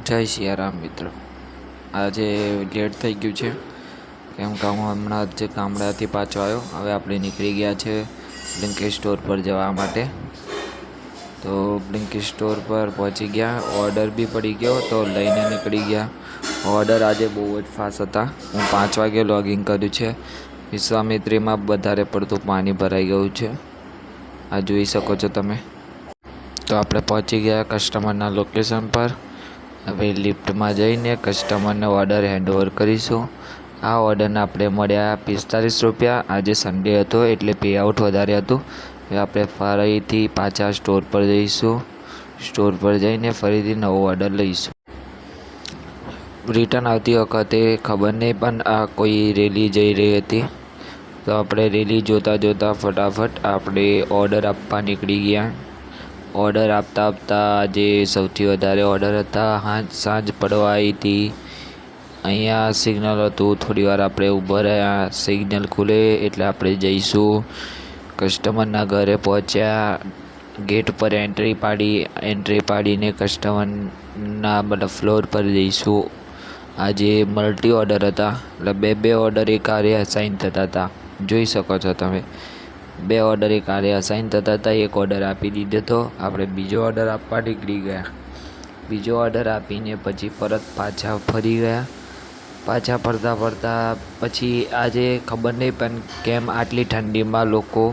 જય સિયારામ મિત્રો. આજે લેટ થઈ ગયું છે કેમ કે હું હમણાં જ ગામડાથી પાછો આવ્યો. હવે આપણે નીકળી ગયા છે બ્લિંકિટ સ્ટોર પર જવા માટે. તો બ્લિંકિટ સ્ટોર પર પહોંચી ગયા, ઓર્ડર બી પડી ગયો તો લઈને નીકળી ગયા. ઓર્ડર આજે બહુ જ ફાસ્ટ હતા. હું 5 વાગે લોગિન કર્યું છે. વિશ્વામિત્રીમાં વધારે પડતું પાણી ભરાઈ ગયું છે, આ જોઈ શકો છો તમે. તો આપણે પહોંચી ગયા કસ્ટમરના લોકેશન પર. હવે લિફ્ટમાં જઈને કસ્ટમરને ઓર્ડર હેન્ડઓવર કરીશું. આ ઓર્ડરના આપણે મળ્યા 45 રૂપિયા. આજે સન્ડે હતો એટલે પે આઉટ વધારે હતું. હવે આપણે ફરીથી પાછા સ્ટોર પર જઈશું. સ્ટોર પર જઈને ફરીથી નવો ઓર્ડર લઈશું. રિટર્ન આવતી વખતે ખબર નહીં પણ આ કોઈ રેલી જઈ રહી હતી, તો આપણે રેલી જોતાં ફટાફટ આપણે ઓર્ડર આપવા નીકળી ગયા. ઓર્ડર આપતા આજે સૌથી વધારે ઓર્ડર હતા. સાંજ પડવા આવી હતી. અહીંયા સિગ્નલ હતું, થોડી વાર આપણે ઊભા રહ્યા. સિગ્નલ ખુલે એટલે આપણે જઈશું. કસ્ટમરના ઘરે પહોંચ્યા, ગેટ પર એન્ટ્રી પાડીને કસ્ટમરના ફ્લોર પર જઈશું. આજે મલ્ટી ઓર્ડર હતા એટલે બે ઓર્ડર એક હારે અસાઇન થતા હતા, જોઈ શકો છો તમે. 2 ઓર્ડર એક હારે અસાઇન થતા હતા. એક ઓર્ડર આપી દીધો હતો. આપણે બીજો ઓર્ડર આપવા નીકળી ગયા. બીજો ઓર્ડર આપીને પછી પરત પાછા ફરી ગયા. પાછા ફરતા પછી આજે ખબર નહીં પણ કેમ આટલી ઠંડીમાં લોકો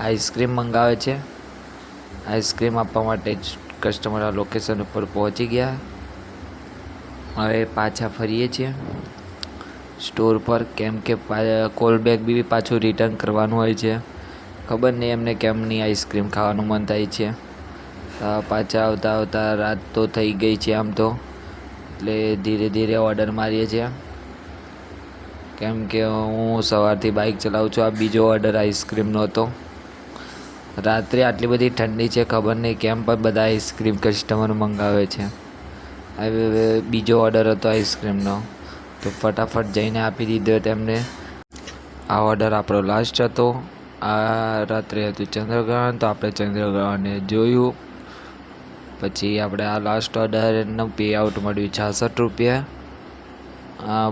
આઈસ્ક્રીમ મંગાવે છે. આઈસ્ક્રીમ આપવા માટે જ કસ્ટમર લોકેશન ઉપર પહોંચી ગયા. હવે પાછા ફરીએ છીએ સ્ટોર પર, કેમ કે કોલ બેગ બી પાછું રિટર્ન કરવાનું હોય છે. ખબર નહીં એમને કેમ નહીં આઈસ્ક્રીમ ખાવાનું મન થાય છે. પાછા આવતા રાત તો થઈ ગઈ છે આમ તો, એટલે ધીરે ધીરે ઓર્ડર મારીએ છીએ. કેમ કે હું સવારથી બાઇક ચલાવું છું. આ બીજો ઓર્ડર આઈસ્ક્રીમનો હતો. રાત્રે આટલી બધી ઠંડી છે, ખબર નહીં કેમ પણ બધા આઈસ્ક્રીમ કસ્ટમર મંગાવે છે. હવે બીજો ઓર્ડર હતો આઈસ્ક્રીમનો, તો ફટાફટ જઈને આપી દીધો તેમને. આ ઓર્ડર આપણો લાસ્ટ હતો. આ રાત્રે હતું ચંદ્રગ્રહણ, તો આપણે ચંદ્રગ્રહણને જોયું. પછી આપણે આ લાસ્ટ ઓર્ડરનું પે આઉટ મળ્યું 66 રૂપિયા.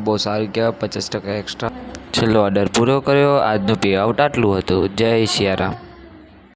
બહુ સારું કહેવાય, 50% એક્સ્ટ્રા. છેલ્લો ઓર્ડર પૂરો કર્યો. આજનું પે આઉટ આટલું હતું. જય સિયારામ.